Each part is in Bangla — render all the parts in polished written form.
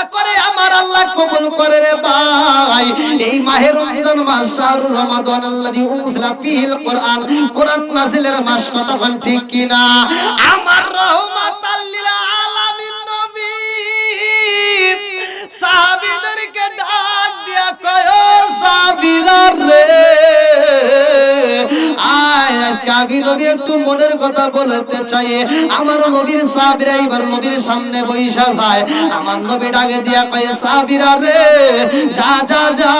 দোয়া করে আমার আল্লাহ কবুল করে রে ভাই। এই মাহে রমজান মাস শাহরুর রমাদান আল্লাযী উনজিলা ফীহিল কুরআন, কোরআন নাযিলের মাস, কথা বল ঠিক কি না? আমার রহমাতাল লিল আলামিন নবী সাহাবীদেরকে ডাক দিয়া কয়, ও সাহাবীরা রে, আয় আজকে আমি নবী একটু মনের কথা বলতে চাই। আমার নবীর সাহাবীরা এবার নবীর সামনে বইসা যায়। আমার নবী ডাকে দিয়া কয়, সাহাবীরা রে, যা যা যা,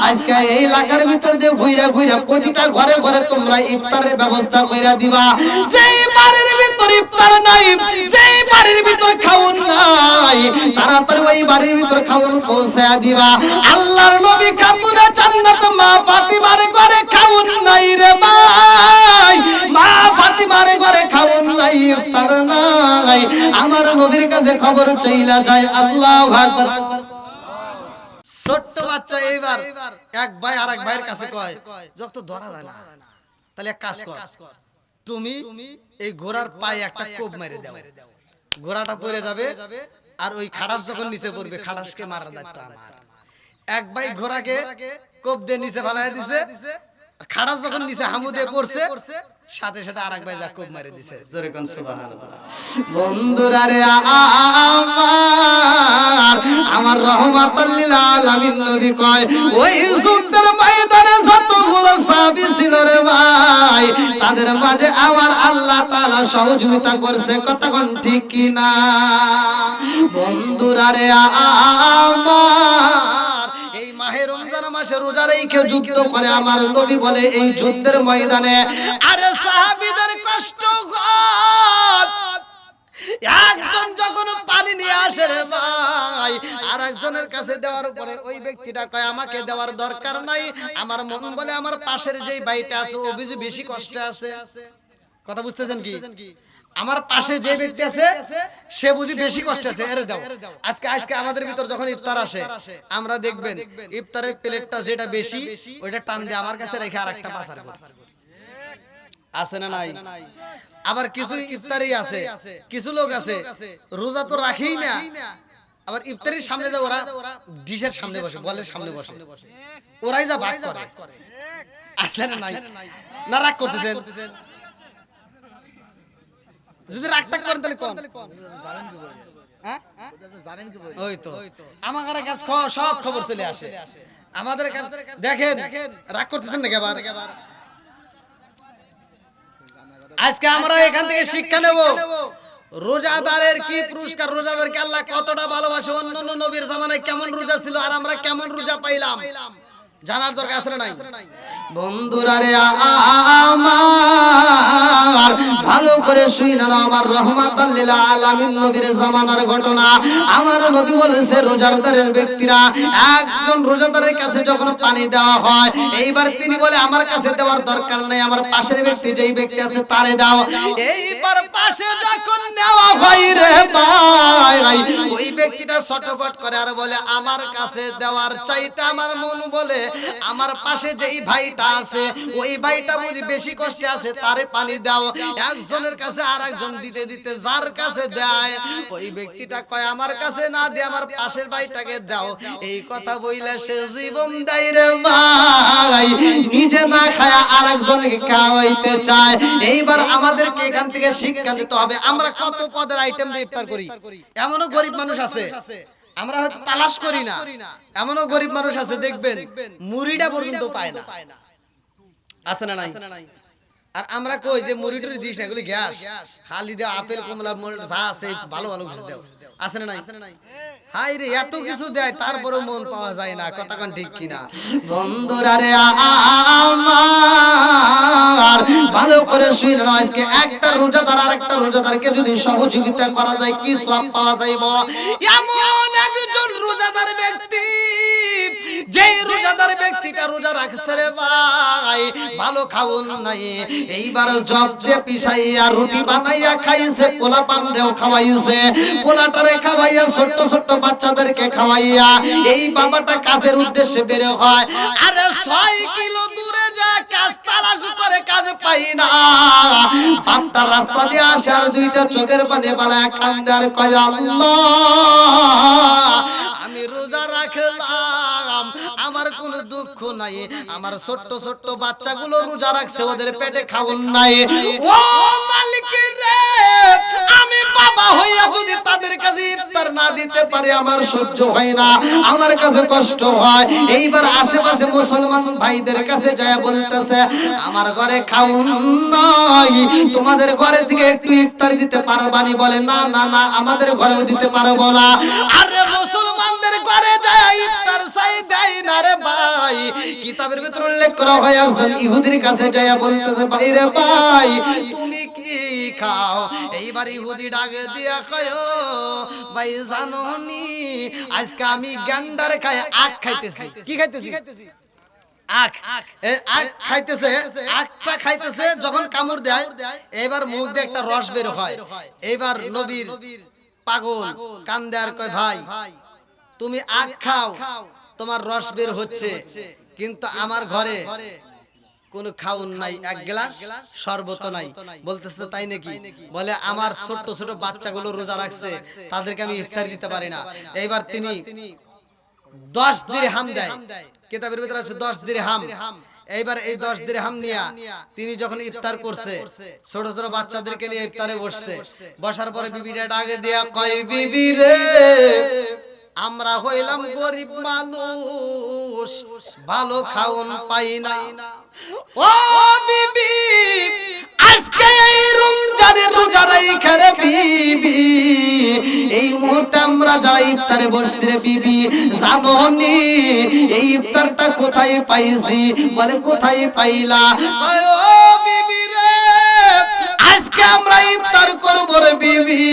আজকে এই এলাকার ভিতর দিয়ে ঘুরে ঘুরে প্রতিটা ঘরে ঘরে তোমরা ইফতারের ব্যবস্থা কইরা দিবা। যেই বাড়ির ভিতর ইফতার নাই, যেই বাড়ির ভিতর খাওন নাই, তাড়াতাড়ি ওই বাড়ির ভিতর খাওন পৌঁছায়া দিবা। আল্লাহর নবী কাপুরা জান্নাত মা ফাতিমার ঘরে খাওন নাই রে ভাই, মা ফাতিমার ঘরে খাওন নাই, ইফতার নাই। আমার নবীর কাছে খবর চইলা যায়। আল্লাহু আকবার। ছোট্ট বাচ্চা এইবার এক ভাই আরেক ভাইয়ের কাছে কয়, যত ধরা যায় না, তাহলে এক কাজ কর, তুমি এই ঘোড়ার পায়ে একটা কোপ মেরে দাও, ঘোড়াটা পড়ে যাবে, আর ওই খাটাস যখন নিচে পড়বে, খাটাসকে মারার দায়িত্ব আমার। এক ভাই ঘোড়াকে কোপ দিয়ে নিচে ফালাইয়া দিছে, খাটাস যখন নিচে হামু দিয়ে পড়ছে, সাথে সাথে আরেক ভাই যা কোপ মেরে দিছে। জোরে কোন সুবহানাল্লাহ। বন্ধুরা রে, আমার রহমাতাল লিল আলামিন নবী কয়, ওই যুদ্ধের ময়দানে যতগুলো সাহাবী ছিল রে ভাই, তাদের মাঝে আমার আল্লাহ তাআলা সহযোগিতা করছে, কথা কোন ঠিক কি না? বন্ধুরা রে, আমার এই মাহে রমজান মাসে রোজা রেখে যুদ্ধ করে আমার নবী বলে, এই যুদ্ধের ময়দানে আরে সাহাবীদের কষ্ট হয়, একজন যখন পানি নিয়ে আসে রে ভাই, আর একজনের কাছে দেওয়ার পরে ওই ব্যক্তিটা কয়, আমাকে দেওয়ার দরকার নাই। আমার মন বলে, আমার পাশের যেই ভাইটা আছে ও বুঝি বেশি কষ্টে আছে। কথা বুঝতেছেন কি? আমার পাশে যে ব্যক্তি আছে সে বুঝি বেশি কষ্টে আছে, এর দাও। আজকে আমাদের ভিতর যখন ইফতার আসে, আমরা দেখবেন ইফতারের প্লেটটা যেটা বেশি ওইটা টান দিয়ে আমার কাছে রেখে আরেকটা পাসার করে, আছে না নাই? আবার কিছু ইফতারি আছে, কিছু লোক আছে রোজা তো রাখেই না, আবার ইফতারির সামনে যে ওরা ডিশের সামনে বসে, বলের সামনে বসে, ওরাই যা ভাগ করে, আছে না নাই? না রাগ করতেছেন? যদি রাগটা করেন তাহলে কোন জানেন কি বলে, হ্যাঁ জানেন কি বলে, ওই তো আমার কাছে সব খবর চলে আসে আমাদের কাছে। দেখেন রাগ করতেছেন নাকি? আবার আজকে আমরা এখান থেকে শিক্ষা নেব, রোজাদারের কি পুরস্কার, রোজাদারকে আল্লাহ কতটা ভালোবাসে, অন্যান্য নবীর জামানায় কেমন রোজা ছিল আর আমরা কেমন রোজা পাইলাম, জানার দরকার আছে না নাই? বন্ধুরা রে, আমার ভালো করে শুইনা আমার রহমাতাল লিল আলামিন নবীর জামানার ঘটনা। আমার নবী বলেছে, রোজাদারের ব্যক্তিরা, একজন রোজাদারের কাছে যখন পানি দেওয়া হয়, এইবার তিনি বলে, আমার কাছে দেওয়ার দরকার নাই, আমার পাশের ব্যক্তি যেই ব্যক্তি আছে তারে দাও। এইবার পাশে যখন নেওয়া হয় রে ভাই, ওই ব্যক্তিটা ছটফট করে আর বলে, আমার কাছে দেওয়ার চাইতে আমার মন বলে, আমার পাশে যেই ভাইটা আছে ওই ভাইটা বুঝি বেশি কষ্টে আছে, তারে পানি দাও। একজনের কাছে আরেকজন দিতে দিতে যার কাছে দেয়, ওই ব্যক্তিটা কয়, আমার কাছে না দিয়ে আমার পাশের ভাইটাকে দাও। এই কথা বইলে সে জীবন দেয় রে ভাই, নিজে না খায়া আরেকজনকে খাওয়াইতে চায়। এইবার আমাদেরকে এখান থেকে শিক্ষা নিতে হবে। আমরা কত পদের আইটেম দিয়ে ইফতার করি, এমনও গরিব মানুষ আছে আমরা হয়তো তালাশ করি না, এমনও গরিব মানুষ আছে দেখবেন মুড়িটা পর্যন্ত পায় না, আছে না নাই? আর আমরা কই যে মুড়ি টুড়ি দিস না, এগুলি গ্যাস, খালি দাও আপেল কমলা যা আছে ভালো ভালো কিছু দাও, আছে না নাই? হাই রে, এত কিছু দেয় তারপরেও মন পাওয়া যায় না, কথা কোন ঠিক কিনা? বন্ধুরা রে, আমার ভালো করে শুনে নাও, আজকে একটা রোজাদার আরেকটা রোজাদারকে যদি সহযোগিতা করা যায় কি সওয়াব পাওয়া যাইব। এমন একজন রোজাদার ব্যক্তি, যেই রোজাদার ব্যক্তিটা রোজা রাখছে রে ভাই, ভালো খাওন নাই, এইবার জব দিয়ে পিছাইয়া রুটি বানাইয়া খাইছে, পোলা পান্ডেও খাওয়াইছে, পোলাটারে খাওয়াইয়া ছোট্ট ছোট্ট বাচ্চাদেরকে খাওয়াইয়া এই বাবাটা কাজের উদ্দেশ্যে বের হয়। আরে 6 কিলো দূরে যায় কাজ তালাশ করে কাজ পাই না, বাপটা রাস্তা দিয়ে আসে আর দুইটা চোখের পানি বালায় কান্দে আর কয় আল্লাহ আমি রোজা রাখলাম, আমার কোনো দুঃখ নাই, আমার ছোট্ট ছোট্ট বাচ্চাগুলো রোজা রাখছে, ওদের পেটে খাওন নাই। ও মালিক রে, আমি বাবা হইয়া যদি তাদের কাছে ইফতার না দিতে পারি আমার সহ্য হয় না, আমার কাছে কষ্ট হয়। এইবার আশেপাশে মুসলমান ভাইদের কাছে যায় বলতেছে আমার ঘরে খাওন নাই, তোমাদের ঘরে থেকে একটু ইফতার দিতে পারবানি? বলে না না না, আমাদের ঘরেও দিতে পারবো না। আরে মুসলমানদের ঘরে যায় ইফতার চাই দেয় না রে ভাই। কিতাবের ভিতর উল্লেখ করা হয় একজন ইহুদির কাছে যায় বলতেছে ভাই রে ভাই তুমি কি খাও? এইবার ইহুদি ডাকে দিয়া কয় ভাই জানোনি আজকে আমি গ্যান্ডার খাই, আখ খাইতেছি। কি খাইতেছি? আখ। এই আখ খাইতেছে, আখটা খাইতেছে, যখন কামড় দেয় এবার মুখ দিয়ে একটা রস বের হয়। এইবার নবীর পাগল কান্দে আর কয় ভাই তুমি আখ খাও, তোমার রস বের হচ্ছে, কিন্তু আমার ঘরে কোন খাউন নাই, এক গ্লাস শরবত নাই। বলতেছে তাই নাকি? বলে আমার ছোট ছোট বাচ্চাগুলো রোজা রাখছে, তাদেরকে আমি ইফতার দিতে পারি না। এইবার তিনি 10 দিরহাম দেয়, কিতাবের ভিতরে আছে 10 দিরহাম। এইবার এই 10 দিরহাম নিয়া তিনি যখন ইফতার করছে, ছোট ছোট বাচ্চাদেরকে নিয়ে ইফতারে বসছে, বসার পরে বিবিটা ডাকে দিয়া কয় বিবি রে আমরা হইলাম গরিব মানুষ, ভালো খাওন পাই না। ও বিবি আজকে এই রমজানের রোজা রাইখা রে বিবি, এই মুহূর্তে আমরা যারা ইফতারে বসছি রে বিবি জানোনি এই ইফতারটা কোথায় পাইছি? বলে কোথায় পাইলা? ও বিবি রে আজকে আমরা ইফতার করব রে বিবি,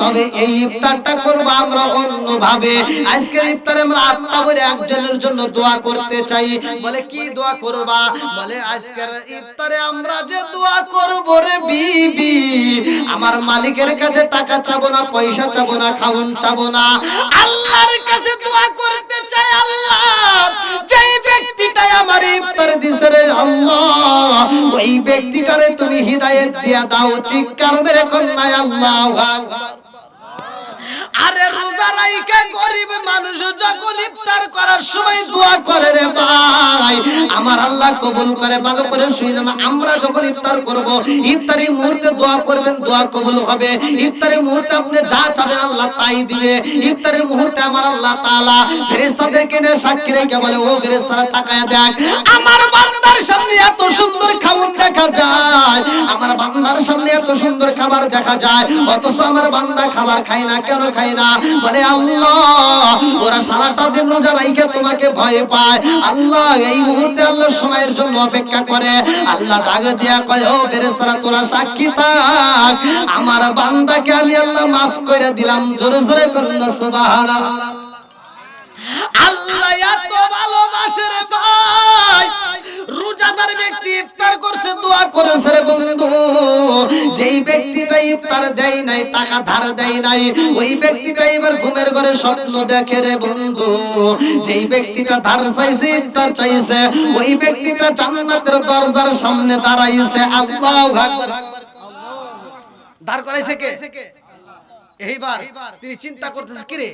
তবে এই ইফতারটা করব আমরা অন্যভাবে। আজকের ইফতারে আমরা আত্মা ভরে একজনের জন্য দোয়া করতে চাই। বলে কি দোয়া করবা? বলে আজকের ইফতারে আমরা যে দোয়া করব রে বিবি, আমার মালিকের কাছে টাকা চাবো না, পয়সা চাবো না, খাওন চাবো না, আল্লাহর কাছে দোয়া করতে চাই। আল্লাহ যেই ব্যক্তিটাই আমার ইফতার দিছে রে আল্লাহ, ওই ব্যক্তিটারে তুমি হিদায়াত দিয়া দাও। চিৎকার মেরে কন্যা আল্লাহু আকবার। আরে রোজা রাইখা গরিব মানুষ যখন ইফতার করার সময় দোয়া করে রে ভাই, আমার আল্লাহ কবুল করে। ভালো করে শুনুন, আমরা যখন ইফতার করব, ইফতারি মুহূর্তে দোয়া করবেন, দোয়া কবুল হবে। ইফতারি মুহূর্তে আপনি যা চাবেন আল্লাহ তাই দিবে। ইফতারি মুহূর্তে আমার আল্লাহ তাআলা ফেরেশতাদেরকে নিয়ে সাক্ষী রেখে বলে ও ফেরেশতারা তাকায়া দেখ, আমার বান্দার সামনে এত সুন্দর খাবার দেখা যায়, আমার বান্দার সামনে এত সুন্দর খাবার দেখা যায়, অথচ আমার বান্দা খাবার খায় না। কেন খায় না? বলে আল্লাহ ওরা সারাটা দিন রোজা রাইখা তোমাকে ভয় পায়। আল্লাহ এই মুহূর্তে আল্লাহর সময়ের জন্য অপেক্ষা করে। আল্লাহ ডাক দিয়া কয় ও ফেরেশতারা তোরা সাক্ষী থাক, আমার বান্দাকে আমি আল্লাহ maaf করে দিলাম। জোরে জোরে বলুন সুবহানাল্লাহ। আল্লাহ এত ভালোবাসে রে ভাই, রোজাদার ব্যক্তি ইফতার করছে, দোয়া করেছে রে বন্ধু, যেই ব্যক্তিটা ইফতার দেয় নাই, টাকা ধার দেয় নাই, ওই ব্যক্তিটা এবার ঘুমের ঘরে স্বপ্ন দেখে রে বন্ধু। যেই ব্যক্তিটা ধার চাইছে, ইফতার চাইছে, ওই ব্যক্তিটা জান্নাতের দরজার সামনে দাঁড়াইছে। আল্লাহু আকবার। ধার করাইছে কে? এইবার তিনি চিন্তা করতেছে কিরে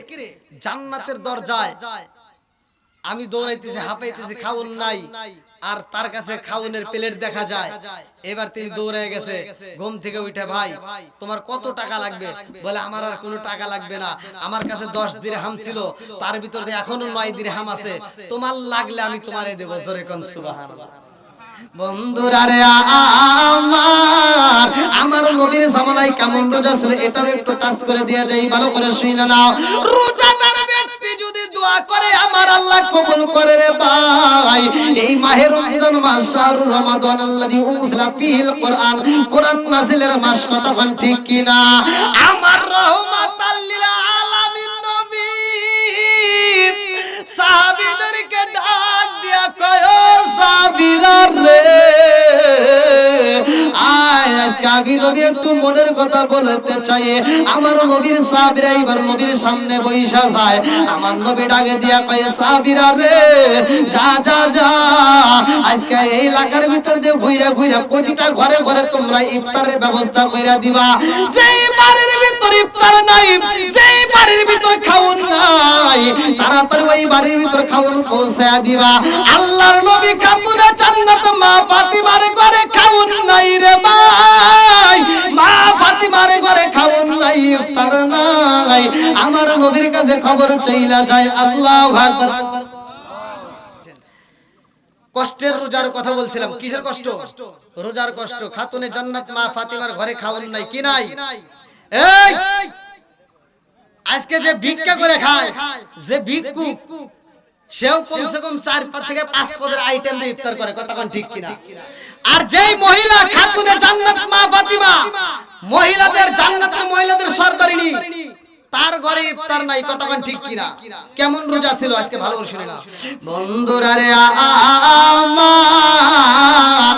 জান্নাতের দরজায় আমি দৌড়াইতেছি, হাঁপাইতেছি, খাউন নাই, আর তার কাছে খাউনের প্লেট দেখা যায়। এবার তিনি দৌড়ে গেছে, ঘুম থেকে উঠে ভাই তোমার কত টাকা লাগবে? বলে আমার আর কোনো টাকা লাগবে না, আমার কাছে 10 দিরহাম ছিল, তার ভিতরে এখনো 9 দিরহাম আছে, তোমার লাগলে আমি তোমারে দেব। জোরে কোন সুবহানাল্লাহ। বন্ধুরা রে আমার নবীর জামানায় কেমন রোজা ছিল এটাও একটু টাচ করে দেয়া যায়, ভালো করে শুনে নাও। রোজাদার ব্যক্তি যদি দোয়া করে আমার আল্লাহ কবুল করে রে ভাই। এই মাহে রমজান মাস, শাহরুর রমাদান আল্লাযী উনজিলা ফীহিল কুরআন, কুরআন নাযিলের মাস, কথা কোন ঠিক কি না? আমার রহমাতাল লিল আলামিন নবী সাহাবীদেরকে ডাক দিয়া কয় ও সাহাবীরা রে, আজ কাবিল নবী একটু মনের কথা বলতে চাই। আমার নবীর সাহাবীরা এবার নবীর সামনে বইসা যায়। আমার নবী ডাকে দিয়া কয়, সাহাবীরা রে, যা যা যা, আজকে এই এলাকার ভিতর দিয়ে ঘুরে ঘুরে প্রতিটা ঘরে ঘরে তোমরা ইফতারের ব্যবস্থা কইরা দিবা। যেই বাড়ির ভিতর ইফতার নাই, যেই বাড়ির ভিতর খাওন নাই, তাড়াতাড়ি ওই বাড়ির ভিতর খাওন পৌঁছায়া দিবা। আল্লাহর নবী খাতুনে জান্নাত মা ফাতিমার ঘরে খাওন নাই রে ভাই, মা ফাতিমার ঘরে খাওন নাই, ইফতার নাই। আমার নবীর কাছে খবর চইলা যায়। আল্লাহু আকবার। কষ্টের রোজার কথা বলছিলাম। কিসের কষ্ট? রোজার কষ্ট। খাতুনে জান্নাত মা ফাতিমার ঘরে খাওন নাই, কি নাই? এই আজকে যে ভিক্ষা করে খায়, যে ভিক্ষুক, সেও কমসে কম 4 থেকে 5 পদের আইটেম দিয়ে ইফতার করে। কথা কোন ঠিক কিনা? আর যেই মহিলা খাতুনে জান্নাত মা ফাতিমা, মহিলাদের জান্নাতের মহিলাদের সরদারিনী, তার ঘরে ইফতার নাই। কথা কোন ঠিক কিনা? কেমন রোজা ছিল আজকে ভালো করে শুনে না বন্ধুরা রে। আমার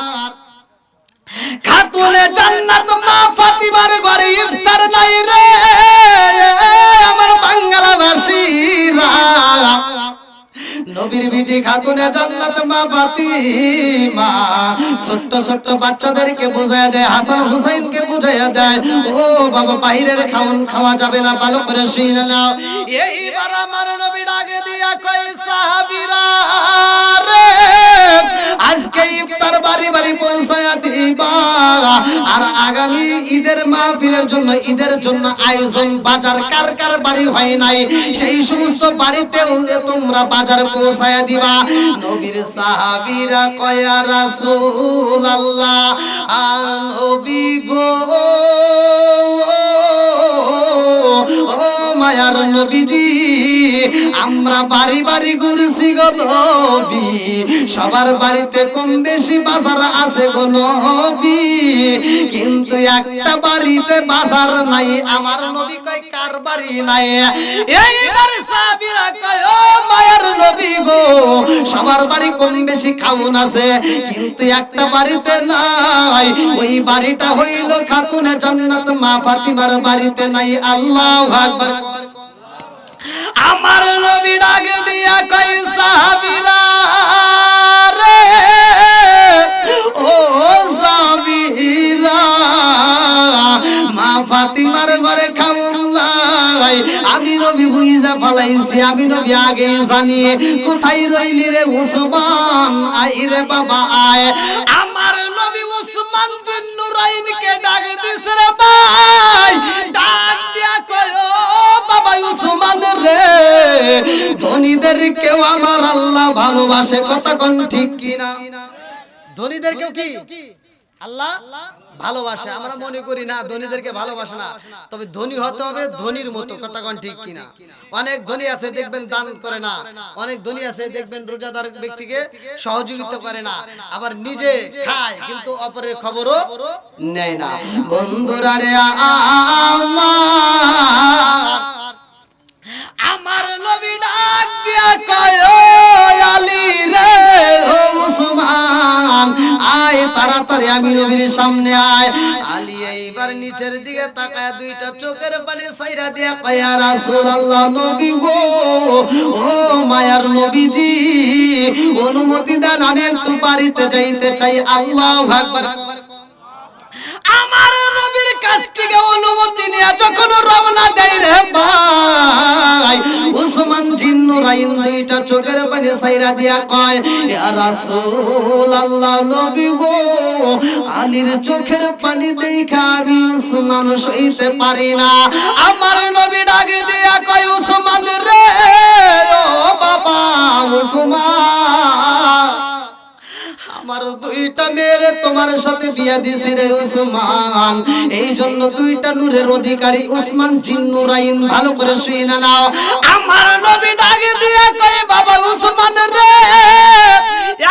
খাতুনে জান্নাত মা ফাতিমার ঘরে ইফতার নাই রে আমার বাঙালাবাসীরা। নবীর বিটি খাতুনে জান্নাত মা ফাতিমা ছোট্ট ছোট্ট বাচ্চাদেরকে বুঝায়া দেয়, হাসান হুসাইনকে বুঝায়া দেয়, ও বাবা বাইরের খাওন খাওয়া যাবে না, ভালো করে শুনে নাও। এইবার আমার নবী ডাকে দিয়া কয়, সাহাবীরা রে, আজকে ইফতার বাড়ি বাড়ি পৌঁছায়া দিবা। আর আগামী ঈদের মাহফিলের জন্য, ঈদের জন্য আয়োজন বাজার কার কার বাড়ি হয় নাই, সেই সমস্ত বাড়িতেও তোমরা বাজার পৌঁছায়া দিবা। নবীর সাহাবীরা কয়, ইয়া রাসূলুল্লাহ, নবী গো, ও মায়ার নবীজি, আমরা বাড়ি বাড়ি ঘুরছি গো নবী, সবার বাড়িতে কম বেশি বাজার আছে গো নবী, কিন্তু একটা বাড়িতে বাজার নাই। আমার নবী কয়, কার বাড়ি নাই? এইবার সাহাবীরা কয়, ও মায়ার নবী গো, সবার বাড়ি কম বেশি খাওন আছে, কিন্তু একটা বাড়িতে নাই। ওই বাড়িটা হইল খাতুনে জান্নাত মা ফাতিমার বাড়িতে নাই। আল্লাহু আকবার। আমার নবী ডাক দিয়া কয়, সাহাবীরা রে, ও সাহাবীরা, মা ফাতিমার ঘরে খাওন নাই। আমি নবী বুঝা ফলাইছি, আমি নবী আগে জানিয়ে, কোথায় রইলি রে উসমান, আই রে বাবা আয়। আমার নবী উসমান বিন নুরাইনকে ডাক দিছে রে ভাই, ডাক দিয়া কয়, ও বাবা উসমান রে, ধনীদের কেউ আমার আল্লাহ ভালোবাসে। কথা কোন ঠিক কিনা? ধনীদের কেউ কি আল্লাহ ভালোবাসে? আমরা মনে করি না ধনীদেরকে ভালোবাসে না, তবে ধনী হতে হবে ধনীর মতো। কথা কোন ঠিক কিনা? অনেক ধনী আছে দেখবেন দান করে না, অনেক ধনী আছে দেখবেন রোজাদার ব্যক্তিকে সহযোগিতা করে না, আবার নিজে খায় কিন্তু অপরের খবরও নেয় না। বন্ধুরা রে, আমার নবী ডাক দিয়া কয়, ও আলী রে, ও উসমান, আয় তাড়াতাড়ি আমি নবীর সামনে আয়। আলী এইবার নিচের দিকে তাকায় দুইটা চোখের পানি ছাইরা দিয়া কয়, ইয়া রাসূলুল্লাহ, নবী গো, ও মায়ার নবীজি, অনুমতি দেন, আমি একটু বাড়িতে যাইতে চাই। আল্লাহু আকবার। আমার নবীর কাছ থেকে অনুমতি নিয়ে যখন রওনা দেয় রে ভাই, উসমান জিন নুরাইন দুইটা চোখের পানি ছাইরা দিয়া কয়, ইয়া রাসূলুল্লাহ, নবী গো, আলীর চোখের পানি দেখা আমি উসমান সইতে পারি না। আমার নবী ডাকে দিয়া কয়, উসমান রে, ও বাবা উসমান, আমার দুইটা মেয়েরে তোমার সাথে বিয়া দিছি রে উসমান, এই জন্য দুইটা নূরের অধিকারী উসমান জিন নুরাইন, ভালো করে শুনে নাও। আমার নবী ডাকে দিয়ে কয়, বাবা উসমান রে,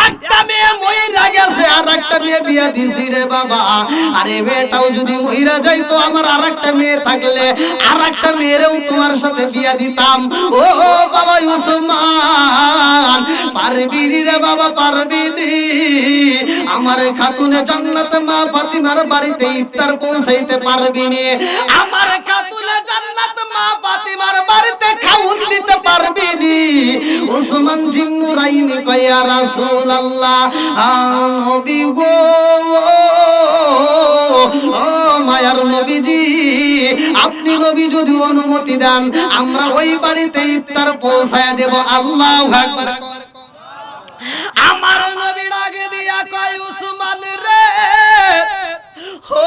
একটা মেয়ে মইরা গেছে, আর একটা মেয়ে বিয়া দিছি রে বাবা, আরে মেয়েটাও যদি মইরা যাইতো, আমার আর একটা মেয়ে থাকলে আর একটা মেয়েরও তোমার সাথে বিয়া দিতাম। ও বাবা উসমান, পারবি রে বাবা, পারবি? আমার খাতুনে জান্নাতে মা ফাতিমার বাড়িতে ইফতার পৌঁছাইতে পারবি নি, আমার খাতুনে জান্নাত মা ফাতিমার বাড়িতে খাউন দিতে পারবি নি। ওসমান জিন্নুরাইনি কয় ইয়া রাসূলুল্লাহ, নবী গো, ও মায়ার নবীজি, আপনি নবী যদি অনুমতি দেন আমরা ওই বাড়িতে ইফতার পৌঁছায় দেব। আল্লাহু আকবার। আমার নবী ডাকে দিয়া কয় উসমান রে, ও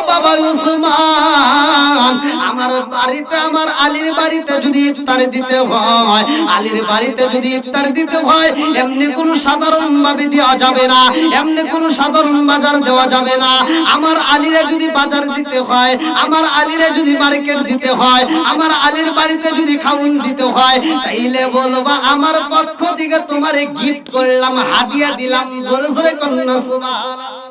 বাবা উসমান, আমার বাড়িতে আমার আলীর বাড়িতে যদি ইফতার দিতে হয়, আলীর বাড়িতে যদি ইফতার দিতে হয় এমনি কোনো সাধারণ ভাবে দেওয়া যাবে না, এমনি কোনো সাধারণ বাজার দেওয়া যাবে না। আমার আলীরে যদি বাজার দিতে হয়, আমার আলীরে যদি মার্কেট দিতে হয়, আমার আলীর বাড়িতে যদি খাউন দিতে হয়, তাইলে বলবা আমার পক্ষ থেকে তোমারে গিফট করলাম, হাদিয়া দিলাম। জোরে জোরে কন্যা সুবহানাল্লাহ।